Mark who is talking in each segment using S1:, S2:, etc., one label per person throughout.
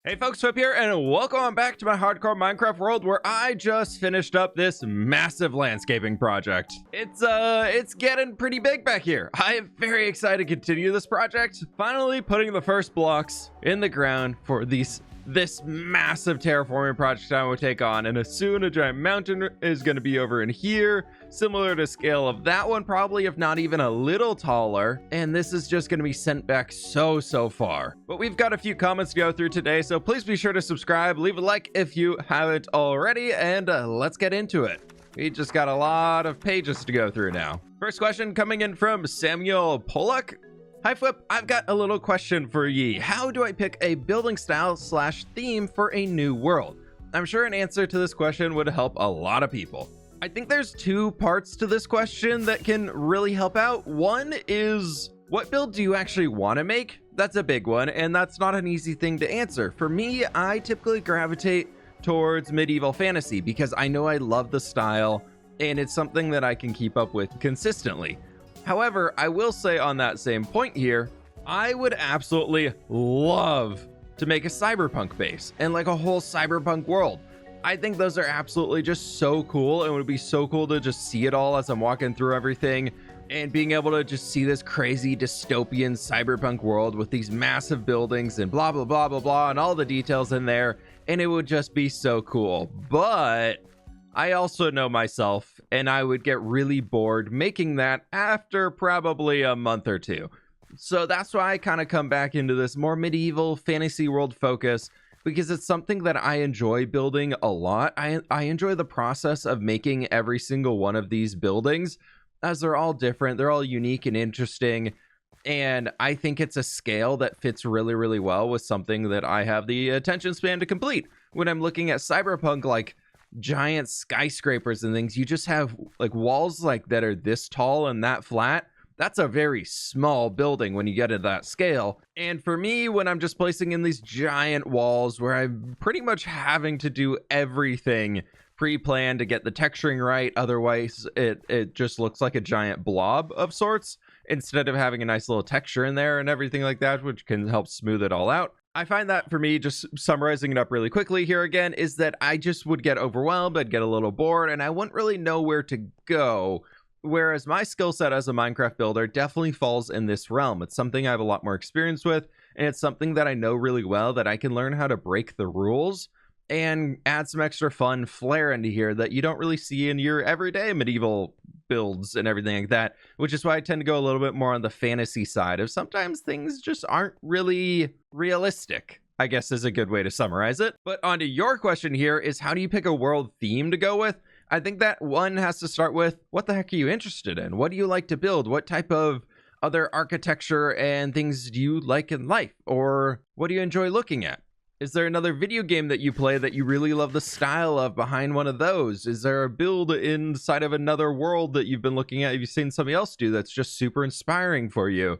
S1: Hey folks, fWhip here, and welcome back to my hardcore Minecraft world where I just finished up this massive landscaping project. It's getting pretty big back here. I am very excited to continue this project. Finally putting the first blocks in the ground for this massive terraforming project I will take on, and soon a giant mountain is going to be over in here, similar to scale of that one, probably, if not even a little taller, and this is just going to be sent back so far. But we've got a few comments to go through today, so please be sure to subscribe, leave a like if you haven't already, and let's get into it. We just got a lot of pages to go through now. First question coming in from Samuel Pollock. Hi fWhip, I've got a little question for ye. How do I pick a building style / theme for a new world? I'm sure an answer to this question would help a lot of people. I think there's two parts to this question that can really help out. One is, what build do you actually want to make? That's a big one, and that's not an easy thing to answer. For me, I typically gravitate towards medieval fantasy because I know I love the style and it's something that I can keep up with consistently. However, I will say on that same point here, I would absolutely love to make a cyberpunk base and like a whole cyberpunk world. I think those are absolutely just so cool, and it would be so cool to just see it all as I'm walking through everything and being able to just see this crazy dystopian cyberpunk world with these massive buildings and blah, blah, blah, blah, blah, and all the details in there. And it would just be so cool. But I also know myself, and I would get really bored making that after probably a month or two. So that's why I kind of come back into this more medieval fantasy world focus, because it's something that I enjoy building a lot. I enjoy the process of making every single one of these buildings, as they're all different, they're all unique and interesting. And I think it's a scale that fits really well with something that I have the attention span to complete. When I'm looking at cyberpunk, like giant skyscrapers and things, you just have like walls like that are this tall and that flat. That's a very small building when you get to that scale. And for me, when I'm just placing in these giant walls where I'm pretty much having to do everything pre-planned to get the texturing right, otherwise it just looks like a giant blob of sorts, instead of having a nice little texture in there and everything like that, which can help smooth it all out. I find that for me, just summarizing it up really quickly here again, is that I just would get overwhelmed, I'd get a little bored, and I wouldn't really know where to go. Whereas my skill set as a Minecraft builder definitely falls in this realm. It's something I have a lot more experience with, and it's something that I know really well, that I can learn how to break the rules and add some extra fun flair into here that you don't really see in your everyday medieval builds and everything like that, which is why I tend to go a little bit more on the fantasy side of sometimes things just aren't really realistic, I guess is a good way to summarize it. But on to your question here is, how do you pick a world theme to go with? I think that one has to start with, what the heck are you interested in? What do you like to build? What type of other architecture and things do you like in life? Or what do you enjoy looking at? Is there another video game that you play that you really love the style of behind one of those? Is there a build inside of another world that you've been looking at, you've seen somebody else do, that's just super inspiring for you?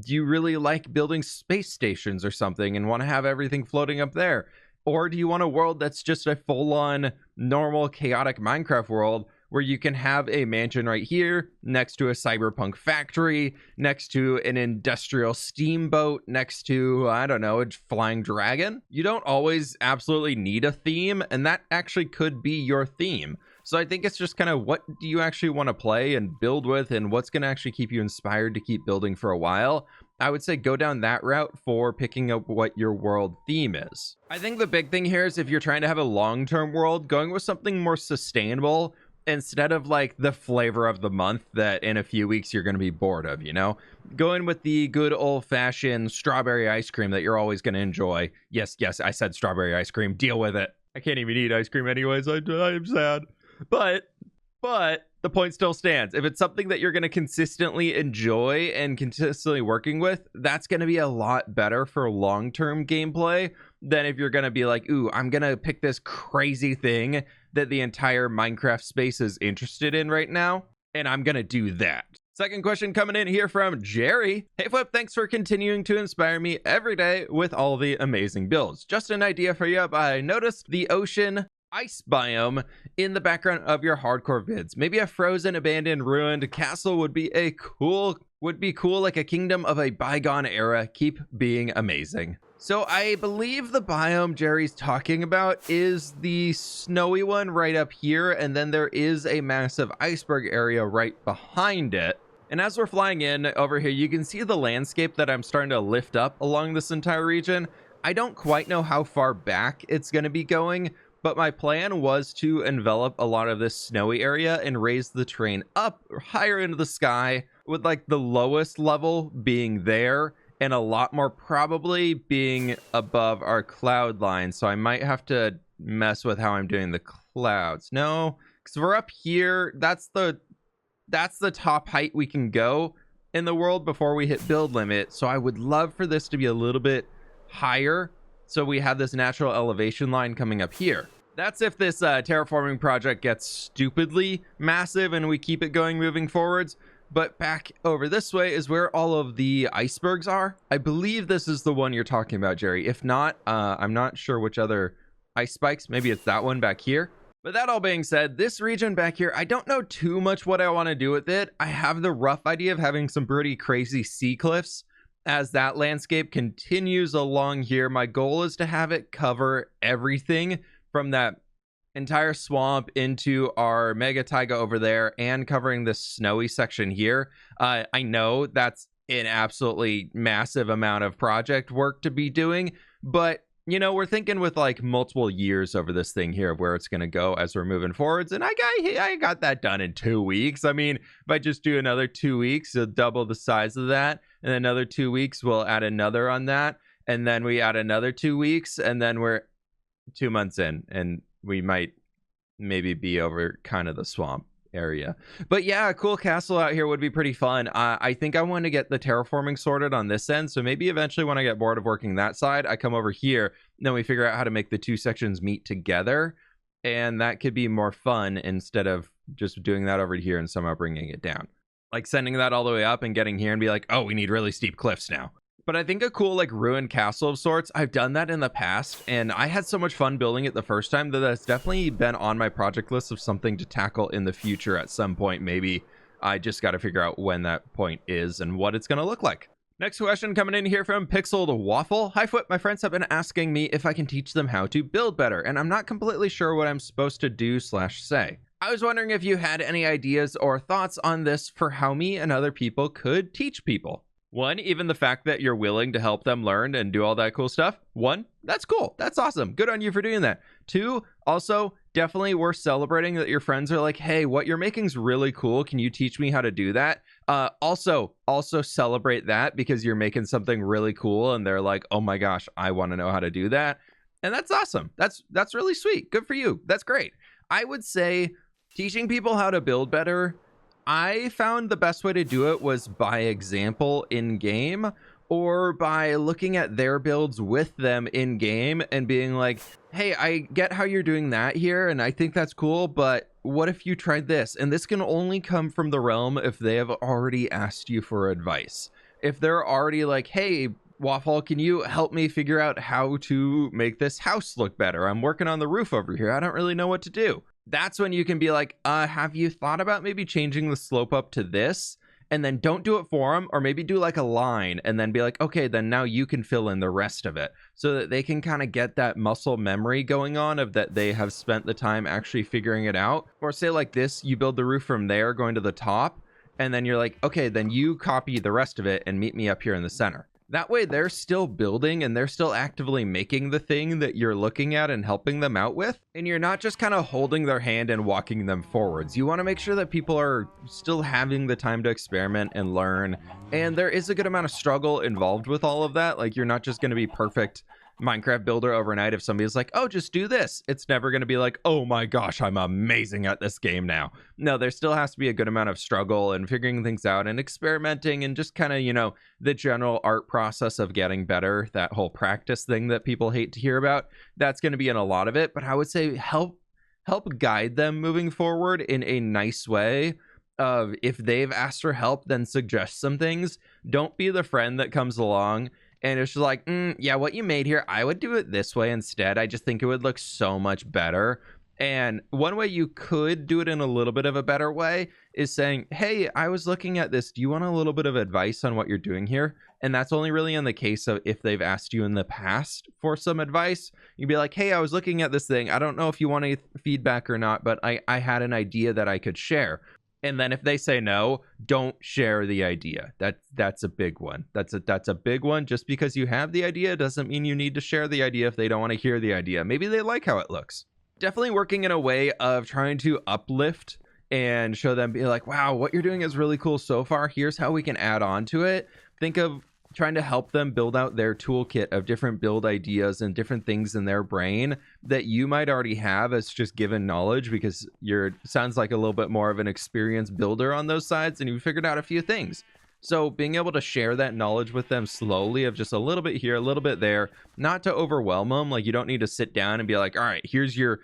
S1: Do you really like building space stations or something and want to have everything floating up there? Or do you want a world that's just a full-on normal chaotic Minecraft world where you can have a mansion right here next to a cyberpunk factory, next to an industrial steamboat, next to, I don't know, a flying dragon? You don't always absolutely need a theme, and that actually could be your theme. So I think it's just kind of, what do you actually want to play and build with, and what's going to actually keep you inspired to keep building for a while? I would say go down that route for picking up what your world theme is. I think the big thing here is, if you're trying to have a long-term world, going with something more sustainable instead of like the flavor of the month that in a few weeks you're going to be bored of, you know? Going with the good old-fashioned strawberry ice cream that you're always going to enjoy. Yes, I said strawberry ice cream. Deal with it. I can't even eat ice cream anyways. I'm sad. But the point still stands. If it's something that you're going to consistently enjoy and consistently working with, that's going to be a lot better for long-term gameplay than if you're going to be like, ooh, I'm going to pick this crazy thing that the entire Minecraft space is interested in right now, and I'm going to do that. Second question coming in here from Jerry. Hey fWhip, thanks for continuing to inspire me every day with all the amazing builds. Just an idea for you, I noticed the ocean ice biome in the background of your hardcore vids. Maybe a frozen, abandoned, ruined castle would be cool, like a kingdom of a bygone era. Keep being amazing. So I believe the biome Jerry's talking about is the snowy one right up here, and then there is a massive iceberg area right behind it. And as we're flying in over here, you can see the landscape that I'm starting to lift up along this entire region. I don't quite know how far back it's going to be going, but my plan was to envelop a lot of this snowy area and raise the terrain up higher into the sky, with like the lowest level being there and a lot more probably being above our cloud line. So I might have to mess with how I'm doing the clouds. No, because we're up here, that's the top height we can go in the world before we hit build limit. So I would love for this to be a little bit higher, so we have this natural elevation line coming up here. That's if this terraforming project gets stupidly massive and we keep it going moving forwards. But back over this way is where all of the icebergs are. I believe this is the one you're talking about, Jerry. If not, I'm not sure which other ice spikes. Maybe it's that one back here. But that all being said, this region back here, I don't know too much what I want to do with it. I have the rough idea of having some pretty crazy sea cliffs as that landscape continues along here. My goal is to have it cover everything from that entire swamp into our mega taiga over there and covering this snowy section here. I know that's an absolutely massive amount of project work to be doing, but you know, we're thinking with like multiple years over this thing here of where it's going to go as we're moving forwards. And I got that done in 2 weeks. I mean, if I just do another 2 weeks, it'll double the size of that. And another 2 weeks, we'll add another on that. And then we add another 2 weeks, and then we're 2 months in, and we might maybe be over kind of the swamp area. But yeah, a cool castle out here would be pretty fun. I think I want to get the terraforming sorted on this end, so maybe eventually when I get bored of working that side, I come over here, then we figure out how to make the two sections meet together, and that could be more fun instead of just doing that over here and somehow bringing it down. Like sending that all the way up and getting here and be like, oh, we need really steep cliffs now. But I think a cool like ruined castle of sorts, I've done that in the past and I had so much fun building it the first time that that's definitely been on my project list of something to tackle in the future at some point. Maybe I just got to figure out when that point is and what it's going to look like. Next question coming in here from Pixeled Waffle. Hi fWhip, my friends have been asking me if I can teach them how to build better, and I'm not completely sure what I'm supposed to do / say. I was wondering if you had any ideas or thoughts on this for how me and other people could teach people. One, even the fact that you're willing to help them learn and do all that cool stuff. One, that's cool. That's awesome. Good on you for doing that. Two, also definitely worth celebrating that your friends are like, hey, what you're making is really cool. Can you teach me how to do that? Also celebrate that because you're making something really cool and they're like, oh my gosh, I want to know how to do that. And that's awesome. That's really sweet. Good for you. That's great. I would say teaching people how to build better, I found the best way to do it was by example in game or by looking at their builds with them in game and being like, hey, I get how you're doing that here and I think that's cool, but what if you tried this? And this can only come from the realm if they have already asked you for advice. If they're already like, hey, Waffle, can you help me figure out how to make this house look better? I'm working on the roof over here. I don't really know what to do. That's when you can be like, have you thought about maybe changing the slope up to this? And then don't do it for them, or maybe do like a line and then be like, okay, then now you can fill in the rest of it so that they can kind of get that muscle memory going on of that they have spent the time actually figuring it out. Or say like this, you build the roof from there going to the top, and then you're like, okay, then you copy the rest of it and meet me up here in the center. That way they're still building and they're still actively making the thing that you're looking at and helping them out with. And you're not just kind of holding their hand and walking them forwards. You want to make sure that people are still having the time to experiment and learn. And there is a good amount of struggle involved with all of that. Like you're not just going to be perfect Minecraft builder overnight. If somebody's like, oh, just do this, it's never going to be like, oh my gosh, I'm amazing at this game now. No, there still has to be a good amount of struggle and figuring things out and experimenting and just kind of, you know, the general art process of getting better. That whole practice thing that people hate to hear about, that's going to be in a lot of it. But I would say help guide them moving forward in a nice way. Of if they've asked for help, then suggest some things. Don't be the friend that comes along and it's just like, yeah, what you made here, I would do it this way instead. I just think it would look so much better. And one way you could do it in a little bit of a better way is saying, hey, I was looking at this. Do you want a little bit of advice on what you're doing here? And that's only really in the case of if they've asked you in the past for some advice. You'd be like, hey, I was looking at this thing. I don't know if you want any feedback or not, but I had an idea that I could share. And then if they say no, don't share the idea. That's a big one. That's a big one. Just because you have the idea doesn't mean you need to share the idea if they don't want to hear the idea. Maybe they like how it looks. Definitely working in a way of trying to uplift and show them, be like, wow, what you're doing is really cool so far. Here's how we can add on to it. Think of trying to help them build out their toolkit of different build ideas and different things in their brain that you might already have as just given knowledge, because you're sounds like a little bit more of an experienced builder on those sides and you figured out a few things. So being able to share that knowledge with them slowly of just a little bit here, a little bit there, not to overwhelm them. Like, you don't need to sit down and be like, all right, here's your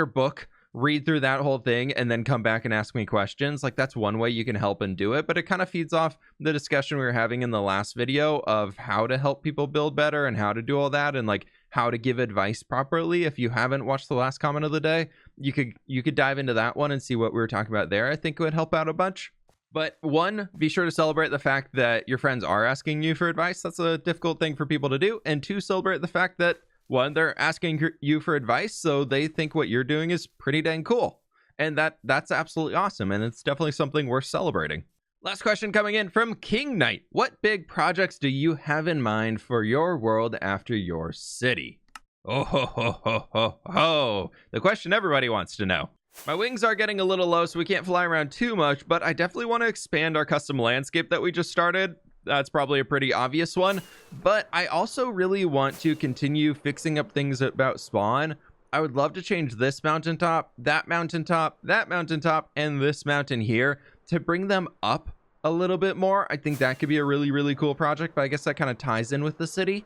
S1: book, read through that whole thing and then come back and ask me questions. Like, that's one way you can help and do it, but it kind of feeds off the discussion we were having in the last video of how to help people build better and how to do all that and like how to give advice properly. If you haven't watched the last comment of the day, you could dive into that one and see what we were talking about there. I think it would help out a bunch. But one, be sure to celebrate the fact that your friends are asking you for advice. That's a difficult thing for people to do. And two, celebrate the fact that, one, they're asking you for advice, so they think what you're doing is pretty dang cool. And that's absolutely awesome. And it's definitely something worth celebrating. Last question coming in from King Knight. What big projects do you have in mind for your world after your city? Oh, ho, ho, ho, ho, ho. The question everybody wants to know. My wings are getting a little low, so we can't fly around too much, but I definitely want to expand our custom landscape that we just started. That's probably a pretty obvious one, but I also really want to continue fixing up things about spawn. I would love to change this mountaintop, that mountaintop, that mountaintop, and this mountain here to bring them up a little bit more. I think that could be a really, really cool project, but I guess that kind of ties in with the city.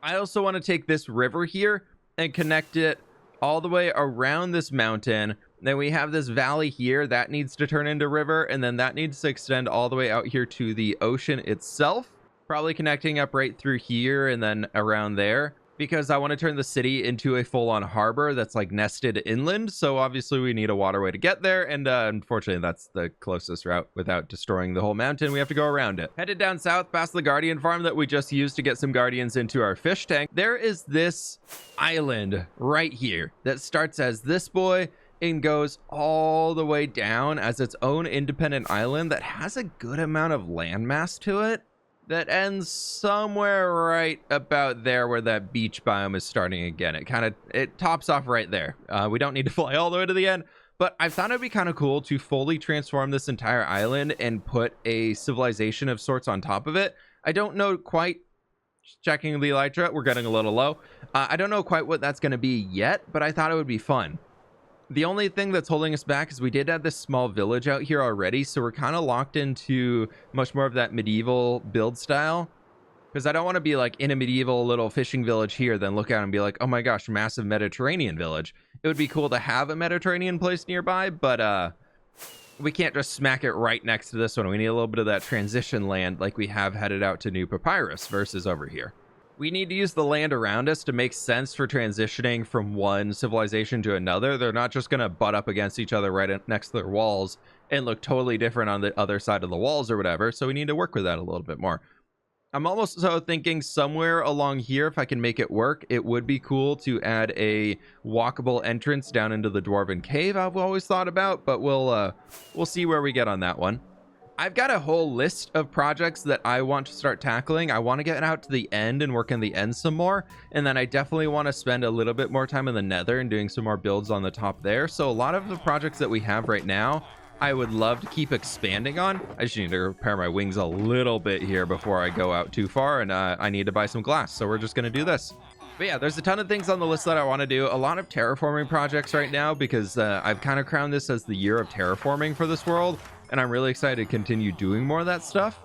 S1: I also want to take this river here and connect it all the way around this mountain. Then we have this valley here that needs to turn into river, and then that needs to extend all the way out here to the ocean itself, probably connecting up right through here and then around there, because I want to turn the city into a full-on harbor that's like nested inland. So obviously we need a waterway to get there, and unfortunately that's the closest route without destroying the whole mountain. We have to go around it. Headed down south past the guardian farm that we just used to get some guardians into our fish tank. There is this island right here that starts as this boy and goes all the way down as its own independent island that has a good amount of landmass to it, that ends somewhere right about there where that beach biome is starting again. It tops off right there. We don't need to fly all the way to the end, but I thought it'd be kind of cool to fully transform this entire island and put a civilization of sorts on top of it. I don't know quite, checking the elytra, we're getting a little low. I don't know quite what that's going to be yet, but I thought it would be fun. The only thing that's holding us back is we did have this small village out here already, so we're kind of locked into much more of that medieval build style, because I don't want to be like in a medieval little fishing village here, then look out and be like, oh my gosh, massive Mediterranean village. It would be cool to have a Mediterranean place nearby, but we can't just smack it right next to this one. We need a little bit of that transition land like we have headed out to New Papyrus versus over here. We need to use the land around us to make sense for transitioning from one civilization to another. They're not just going to butt up against each other right next to their walls and look totally different on the other side of the walls or whatever. So we need to work with that a little bit more. I'm almost so thinking somewhere along here, if I can make it work, it would be cool to add a walkable entrance down into the Dwarven Cave I've always thought about, but we'll see where we get on that one. I've got a whole list of projects that I want to start tackling. I want to get out to the end and work in the end some more. And then I definitely want to spend a little bit more time in the nether and doing some more builds on the top there. So a lot of the projects that we have right now, I would love to keep expanding on. I just need to repair my wings a little bit here before I go out too far. And I need to buy some glass. So we're just going to do this. But yeah, there's a ton of things on the list that I want to do. A lot of terraforming projects right now because I've kind of crowned this as the year of terraforming for this world. And I'm really excited to continue doing more of that stuff.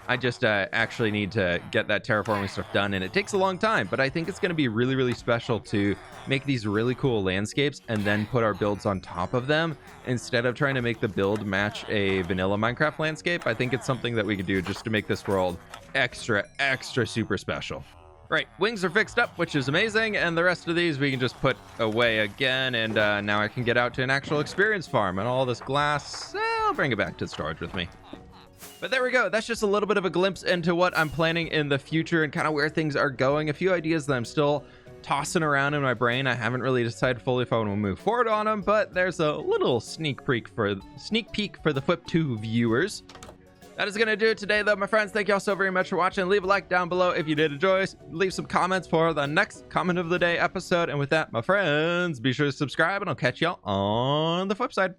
S1: I just actually need to get that terraforming stuff done, and it takes a long time, but I think it's going to be really, really special to make these really cool landscapes and then put our builds on top of them instead of trying to make the build match a vanilla Minecraft landscape. I think it's something that we could do just to make this world extra, extra super special. Right, wings are fixed up, which is amazing, and the rest of these we can just put away again, and now I can get out to an actual experience farm, and all this glass, I'll bring it back to storage with me. But there we go. That's just a little bit of a glimpse into what I'm planning in the future and kind of where things are going. A few ideas that I'm still tossing around in my brain. I haven't really decided fully if I want to move forward on them, but there's a little sneak peek for the fWhiptwo viewers. That is going to do it today, though, my friends. Thank you all so very much for watching. Leave a like down below if you did enjoy. Leave some comments for the next comment of the day episode. And with that, my friends, be sure to subscribe, and I'll catch y'all on the flip side.